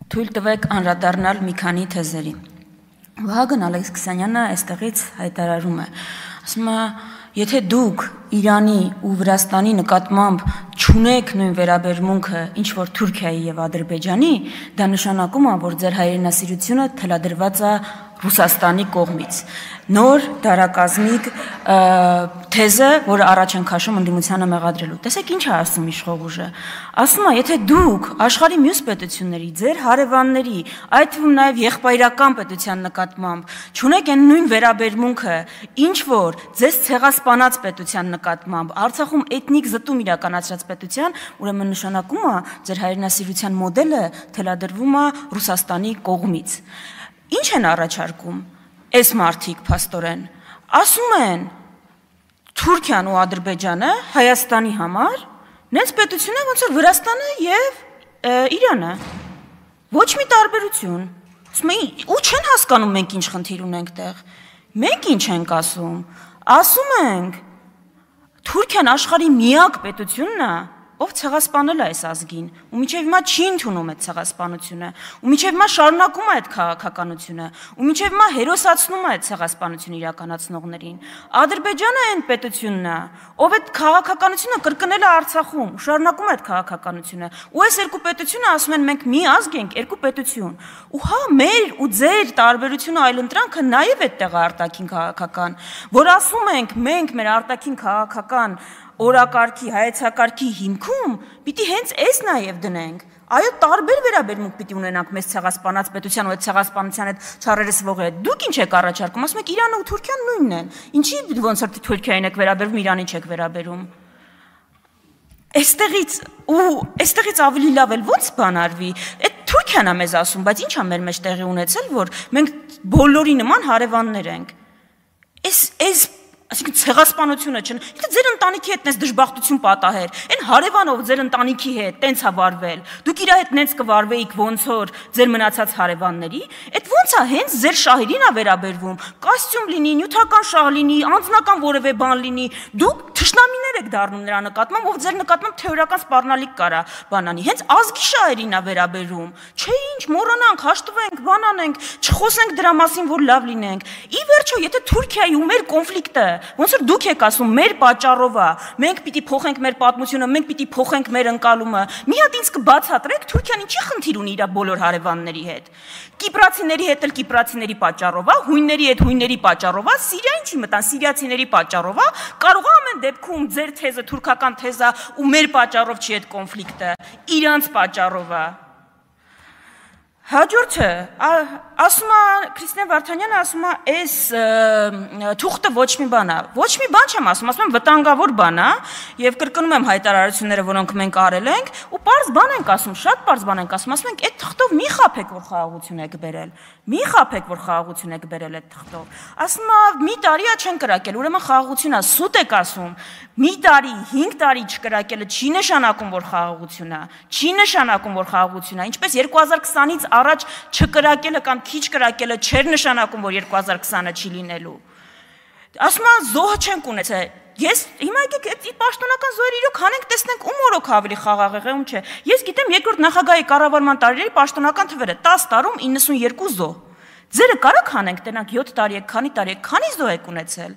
Թույլ տվեք անդրադառնալ մի քանի թեզերի։ Վահագն Ալեքսանյանը այստեղից հայտարարում է, ասում է, եթե դուք Իրանի ու Վրաստանի նկատմամբ չունեք նույն վերաբերմունքը, ինչ որ Թուրքիայի եւ Ադրբեջանի, դա նշանակում է, որ ձեր հայրենասիրությունը թելադրված է Ռուսաստանի կողմից։ Նոր դարակազմիկ թեզը, որը առաջ են քաշում ընդդիմությանը մեղադրելու։ Տեսեք ինչ է ասում իշխող ուժը։ Ասում է, եթե դուք աշխարհի մյուս պետությունների, ձեր հարևանների, այդ թվում նաև եղբայրական պետության նկատմամբ չունեք այն նույն վերաբերմունքը, ինչ որ ձեզ ցեղասպանած պետության նկատմամբ, Արցախում էթնիկ զտում իրականացրած պետության, ուրեմն նշանակում է, ձեր հայրենասիրության մոդելը թելադրվում է Ռուսաստանի կողմից։ Ինչ են առաջարկում այս մարդիկ փաստորեն, ասում են Թուրքիան ու Ադրբեջանը Հայաստանի համար նենց պետություն է, ոնց որ Վրաստանը եւ Իրանը, ոչ մի տարբերություն։ Ասում են, ու չեն հասկանում մենք ինչ խնդիր ունենք տեղ։ Մենք ինչ ենք ասում ենք Թուրքիան աշխարհի միակ պետությունն է, ով ցեղասպանել է այս ազգին, ու մինչև հիմա չի ընդունում այդ ցեղասպանությունը, ու մինչև հիմա շարունակում է այդ քաղաքականությունը, ու մինչև հիմա հերոսացնում է այդ ցեղասպանությունը իրականացնողներին։ Ադրբեջանը այն պետությունն է, ով այդ քաղաքականությունը կրկնել է Արցախում, շարունակում է այդ քաղաքականությունը, ու այս երկու պետությունը ասում են մենք մի ազգ ենք, երկու պետություն։ Ու հա, մեր ու ձեր տարբերությունը այլընտրանքը նաև այդտեղ է արտաքին քաղաքական, որ ասում ենք մենք մեր արտաքին քաղաքական օրակարգի, հայեցակարգի հիմքում պիտի հենց այս նաև դնենք։ Այո, տարբեր վերաբերմունք պիտի ունենանք մեզ ցեղասպանած պետության ու այդ ցեղասպանության հետ չարերեսվողի հետ։ Դուք ինչ եք առաջարկում, ասում եք Իրանը ու Թուրքիան նույնն են։ Ինչի ոնց որ Թուրքիային եք վերաբերվում, Իրանին չեք վերաբերում։ Այստեղից ավելի լավ էլ ո՞նց բան արվի։ Այդ Թուրքիան է մեզ ասում, բայց ի՞նչ է մեր մեջ տեղի ունեցել, որ մենք բոլորի նման հարևաններ ենք։ Այս Այսինքն ցեղասպանությունը չն, ինքը ձեր ընտանիքի հետ տես դժբախտություն պատահեր, այն հարևանով ձեր ընտանիքի հետ տենց է վարվել, դուք իր հետ նենց կվարվեիք ոնց որ ձեր մնացած հարևանների, այդ ոնց է հենց ձեր շահերին է վերաբերվում, կոստյում լինի, նյութական շահ լինի, անձնական որևէ բան լինի, դուք թշնամիներ եք դառնում նրա նկատմամբ, ով ձեր նկատմամբ թեորիական սպառնալիք կարա բանանի, հենց ազգի շահերին է վերաբերվում, չէ ինչ, մոռանանք, հաշտվենք, բան անենք, չխոսենք դրա մասին, որ լավ լինենք։ Ի վերջո, եթե Թուրքիայի ու մեր կոնֆլիկտը ոնց որ դուք եք ասում, մեր պատճառով է, մենք պիտի փոխենք մեր պատմությունը, մենք պիտի փոխենք մեր ընկալումը։ Մի հատ ինձ կբացատրեք, Թուրքիան ինչի խնդիր ունի իր բոլոր հարևանների հետ։ Կիպրացիների հետ էլ կիպրացիների պատճառով է, հույնների հետ հույնների պատճառով է, Սիրիա ինչի մտան, սիրիացիների պատճառով է, կարող է ամեն դեպքում ձեր թեզը թուրքական թեզը ու մեր պատճառով չի այդ կոնֆլիկտը, իրանց պատճառով է։ Հաջորդը, ասում է Քրիստիան Վարդանյանը ասում է, այս թուղթը ոչ մի բան է, ոչ մի բան չեմ ասում եմ վտանգավոր բան է, եւ կրկնում եմ հայտարարությունները, որոնք մենք արել ենք, ու պարզ բան ենք ասում, շատ պարզ բան ենք ասում ենք, այդ թղթով մի խաբեք, որ խաղաղություն եք բերել, մի խաբեք, որ խաղաղություն եք բերել այդ թղթով։ Ասում է, մի տարի է չեն կրակել, ուրեմն խաղաղություն է, սուտ եք ասում, մի տարի, 5 տարի չկրակելը չի նշանակում, որ խաղաղություն է, չի նշանակում, որ խաղաղություն է, ինչպես 2020-ից առաջ չկրակելը կամ քիչ կրակելը չէր նշանակում, որ 2020-ը չի լինելու։ Ասում են զոհը չենք ունեցել։ Ես հիմա եկեք այդ պաշտոնական զոհերը իրոք հանենք, տեսնենք ում օրոք ավելի խաղաղ եղել, ում չէ։ Ես գիտեմ երկրորդ նախագահի կառավարման տարիների պաշտոնական թվերը 10 տարում 92 զոհ։ Ձերը կարակ հանենք, տենանք 7 տարի եք, քանի զոհ եք ունեցել։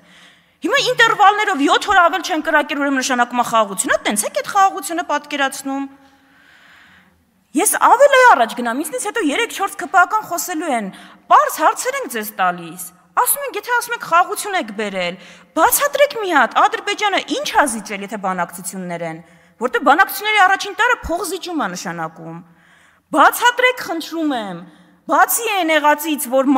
Հիմա ինտերվալներով 7 օր ավել չեն կրակել, ուրեմն նշանակում է խաղաղությունը, տենց եք այդ խաղաղությունը պատկերացնում։ Ես ավելի առաջ գնամ, ինձնից հետո 3-4 ԿՊԱ-ական խոսելու են, պարզ հարցեր ենք ձեզ տալիս, ասում ենք, եթե ասում եք խաղաղություն եք բերել, բացատրեք մի հատ, Ադրբեջանը ինչ ա զիջել, եթե բանակցություններ են, որտեղ բանակցությունների առաջին տարը փողզիջում է նշանակում, բացատրեք, խնդրում եմ, բացի այն եղածից, որ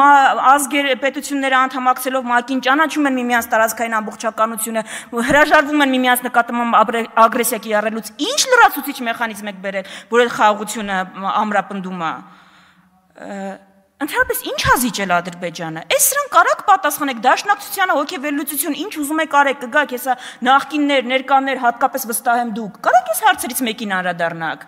պետությունները անդամակցելով ՄԱԿ-ին ճանաչում են միմյանց տարածքային ամբողջականությունը, հրաժարվում են միմյանց նկատմամբ ագրեսիա կիրառելուց, ինչ լրացուցիչ մեխանիզմ եք բերել, որ այդ խաղաղությունը ամրապնդում է։ Ընդհանրապես ինչ ա զիջել Ադրբեջանը։ Այս սրան կարակ պատասխանեք, դաշնակցությանը հոգեվերլուծություն, ինչ ուզում եք արեք, կգաք, հեսա նախկիններ, ներկաներ, հատկապես վստահ եմ դուք։ Կարակ այս հարցերից մեկին անդրադառնաք։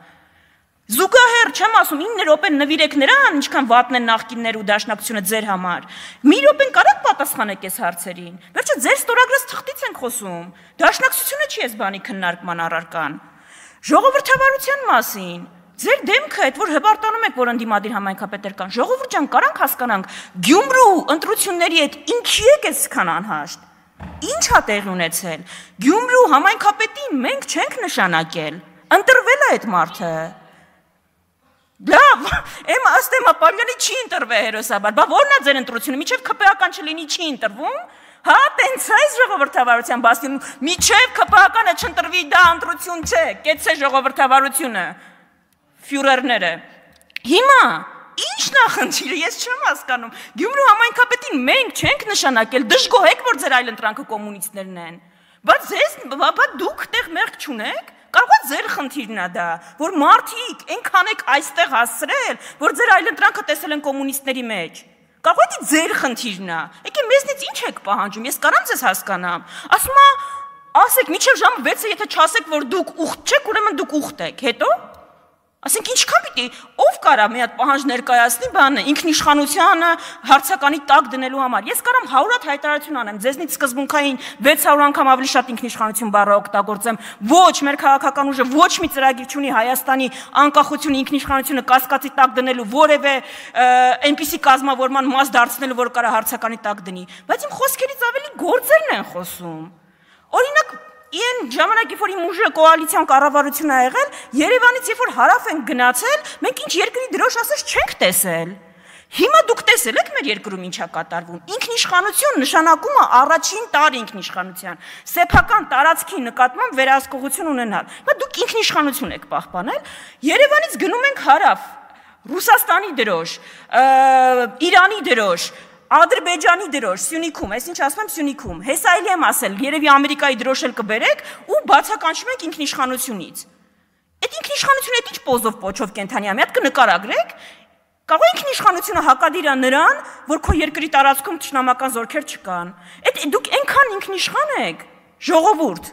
Զուգահեռ չեմ ասում 9 րոպե նվիրեք նրան, ինչքան վատն են նախկիններ ու դաշնակցությունը ձեր համար։ Մի րոպեն կարակ պատասխանեք այս հարցերին։ Վերջը ձեր ստորագրած թղթից ենք խոսում։ Դաշնակցությունը չի այս բանի քննարկման առարկան։ Ժողովրդավարության մասին։ Ձեր դեմքը այդ որ հպարտանում եք, որ ընդդիմադիր համայնքապետեր կան, ժողովուրդ ջան, կարանք հասկանանք, Գյումրու ընտրությունների հետ ինչի եք այսքան անհաշտ։ Ինչ է տեղի ունեցել։ Գյումրու համայնքապետին մենք չենք նշանակել։ Ընտրվել է այդ մարդը։ Լավ, եմ աստեմ ապարյանի չի ընտրվել հերոսաբար, բա որն է ձեր ընտրությունը, միջև ԿՊԱ-ական չլինի չի ընտրվում։ Հա, տենց է ժողովրդավարության բաստիոն, միջև ԿՊԱ-ականը չընտրվի դա ընտրություն չէ, կեցցե ժողովրդավարությունը։ Ֆյուրերները։ Հիմա ի՞նչն է խնդիրը, ես չեմ հասկանում։ Գյումրու համայնքապետին մենք չենք նշանակել, դժգոհ եք, որ ձեր այլընտրանքը կոմունիստներն են։ Բա դուք տեղ մեղք չունեք։ Կարող է ձեր խնդիրն է դա, որ մարդիկ այնքան եք այստեղ հասցրել, որ ձեր այլընտրանքը տեսել են կոմունիստների մեջ։ Կարող է ձեր խնդիրն է։ Եկե մեզնից ինչ եք պահանջում, ես կարամ ձեզ հասկանամ։ Ասում է, ասեք, մինչև ժամ 6-ը եթե չասեք, որ դուք ուխտ չեք, ուրեմն դուք ուխտ եք, հետո ասենք ինչքան պիտի ով կարա մի հատ պահանջ ներկայացնի բանը ինքնիշխանությանը հարցականի տակ դնելու համար ես կարամ 100 հատ հայտարարություն անեմ ձեզնից սկզբունքային 600 անգամ ավելի շատ ինքնիշխանություն բառը օգտագործեմ ոչ մեր քաղաքական ուժը ոչ մի ծրագիր չունի Հայաստանի անկախությունը ինքնիշխանությունը կասկածի տակ դնելու որևէ այնպիսի կազմավորման մաս դարձնելու որ կարա հարցականի տակ դնի բայց իմ խոսքերից ավելի գործերն են խոսում օրինակ Իեն ժամանակի որ իմ ուժը կոալիցիան կառավարություն է եղել, Երևանից երբ որ հարավ են գնացել, մենք ինչ երկրի դրոշ ասես չենք տեսել։ Հիմա դուք տեսել եք մեր երկրում ինչա կատարվում։ Ինքնիշխանություն նշանակում է առաջին տարի ինքնիշխանության, սեփական տարածքի նկատմամբ վերահսկողություն ունենալ։ Հիմա դուք ինքնիշխանություն եք պահպանել, Երևանից գնում ենք հարավ, Ռուսաստանի դրոշ, Իրանի դրոշ Ադրբեջանի դրոշ Սյունիքում, այս ինչ ասում եմ Սյունիքում, հեսայելի եմ ասել, երևի Ամերիկայի դրոշ էլ կբերեք ու բացականչում եք ինքնիշխանությունից։ Այդ ինքնիշխանությունը ինչ պոզով պոչով կենթանի է, մի հատ կնկարագրեք, կարող է ինքնիշխանությունը հակադիր է նրան, որ քո երկրի տարածքում թշնամական զորքեր չկան։ Այդ դուք այնքան ինքնիշխան եք, ժողովուրդ,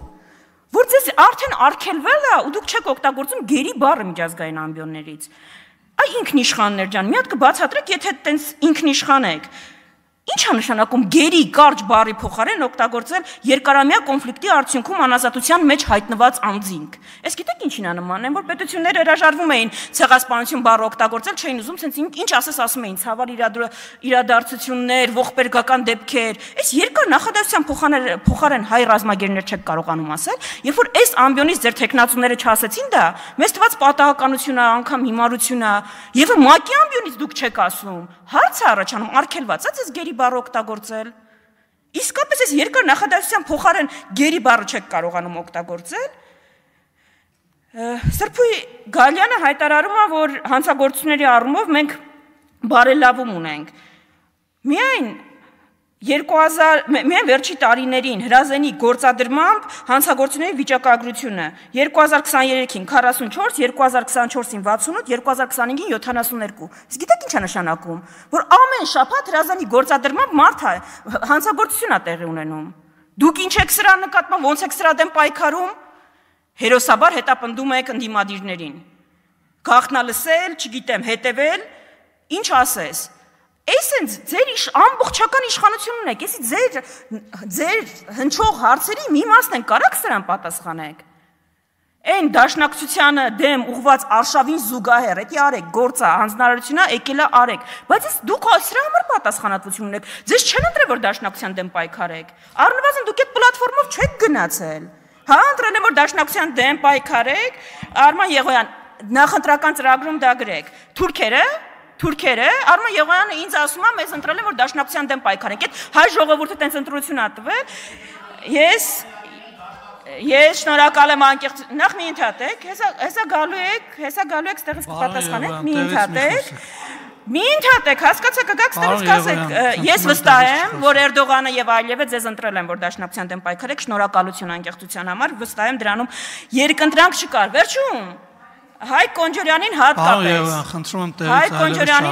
որ ձեզ արդեն արգելվել է ու դուք չեք օգտագործում գերի բառը միջազգային ամբիոններից։ Այ ինքնիշխաններ ջան, մի հատ կբացատրեք, եթե տենց ինքնիշխան եք։ Ինչ է նշանակում գերի կարճ բառի փոխարեն օգտագործել երկարամյա կոնֆլիկտի արդյունքում անազատության մեջ հայտնված անձինք։ Ես գիտեք ինչին է նման, որ պետությունները հրաժարվում էին ցեղասպանություն բառը օգտագործել, չէին ուզում, ցենց ինչ ասում էին, ցավալ իրադարձություններ, ողբերգական դեպքեր։ Այս երկար նախադասության փոխարեն հայ ռազմագերներ չեք կարողանում ասել, երբ որ այս ամբիոնից ձեր տեխնացուները չասեցին դա, մեզ թվաց պատահականություն է, անգամ հիմարություն է, եւ ՄԱԿ-ի ամբիոնից դուք չեք ասում։ Հարց է առաջանում, արգելված է ձեզ գերի բառը օգտագործել։ Իսկապես այս երկար նախադասության փոխարեն գերի բառը չեք կարողանում օգտագործել։ Սրբույի Գալյանը հայտարարում է, որ հանցագործությունների առումով մենք բարելավում ունենք։ Միայն վերջի տարիներին հրազենի գործադրմամբ հանցագործությունների վիճակագրությունը 2023-ին 44, 2024-ին 68, 2025-ին 72։ Իսկ գիտեք ինչ է նշանակում, որ ամեն շաբաթ հրազենի գործադրմամբ մարդ հանցագործություն է տեղի ունենում։ Դուք ինչ եք սրա նկատմամբ, ոնց եք սրա դեմ պայքարում, հերոսաբար հետապնդում եք ընդդիմադիրներին։ Գաղտնալսել, չգիտեմ, հետևել, ինչ ասես։ Այսինքն ձեր ամբողջական իշխանություն ունեք, ձեր հնչող հարցերի մի մասն են կարաք սրան պատասխանեք։ Այն դաշնակցությանը դեմ ուղված արշավին զուգահեռ, էդի արեք, գործա, հանձնարարությունա եկելա արեք, բայց դուք սրա համար պատասխանատվություն ունեք, ձեզ չեն ընտրել, որ դաշնակցության դեմ պայքարեք, առնվազն դուք այդ պլատֆորմով չեք գնացել, հա, ընտրել են, որ դաշնակցության դեմ պայքարեք, Արման Եղոյան, նախընտրական ծրագրում դա գրեք, Թուրքերը, Արման Եղոյանը ինձ ասում է, մեզ ընտրել են, որ դաշնակցության դեմ պայքարենք, այդ հայ ժողովուրդը տենց ընտրություն ա տվել, ես շնորհակալ եմ անկեղծ, նախ մի ընդհատեք, հեսա գալու եք, ստեղից կպատասխանեք, մի ընդհատեք, հասկացեք, կգաք ստեղից կասեք, ես վստահ եմ, որ Էրդողանը եւ այլևս ձեզ ընտրել են, որ դաշնակցության դեմ պայքարեք, շնորհակալություն անկեղծության համար, վստահ եմ դրանում երկընտրանք չկար, վերջում Հայ Կոնջորյանին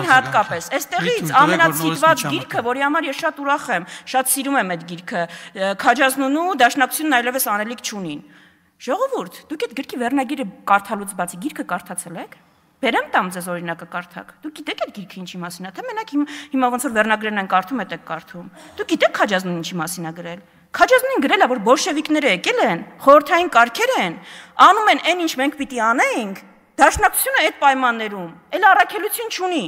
հատկապես, այստեղից ամենացիտված գիրքը, որի համար ես շատ ուրախ եմ, շատ սիրում եմ այդ գիրքը, Քաջազնունու դաշնակցությունն այլևս անելիք չունին։ Ժողովուրդ, դուք այդ գրքի վերնագիրը կարդալուց բացի գիրքը կարդացել եք։ Բերեմ տամ ձեզ օրինակը կարդաք։ Դուք գիտեք այդ գիրքը ինչի մասին է, թե մենակ հիմա ոնց որ վերնագրերն են կարդում, եք կարդում։ Դուք գիտեք Քաջազնունին ինչի մասին է գրել։ Քաջազնունին գրել է, որ բոլշևիկները եկել են, խորհրդային կարգեր են, անում են այն ինչ մենք պիտի անենք, Դաշնակցությունը այդ պայմաններում էլ առաքելություն չունի։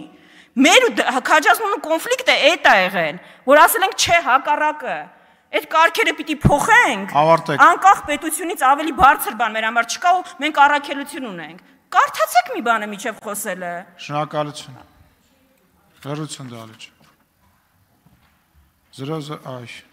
Մեր քաջազնունու կոնֆլիկտը այդ է եղել, որ ասել ենք չէ հակառակը։ Այդ կարգերը պիտի փոխենք, անկախ պետությունից ավելի բարձր բան մեր համար չկա ու մենք առաքելություն ունենք։ Կարդացեք մի բանը միջև խոսելը։ Շնորհակալություն։ Լրություն դալիճ։ 0 այ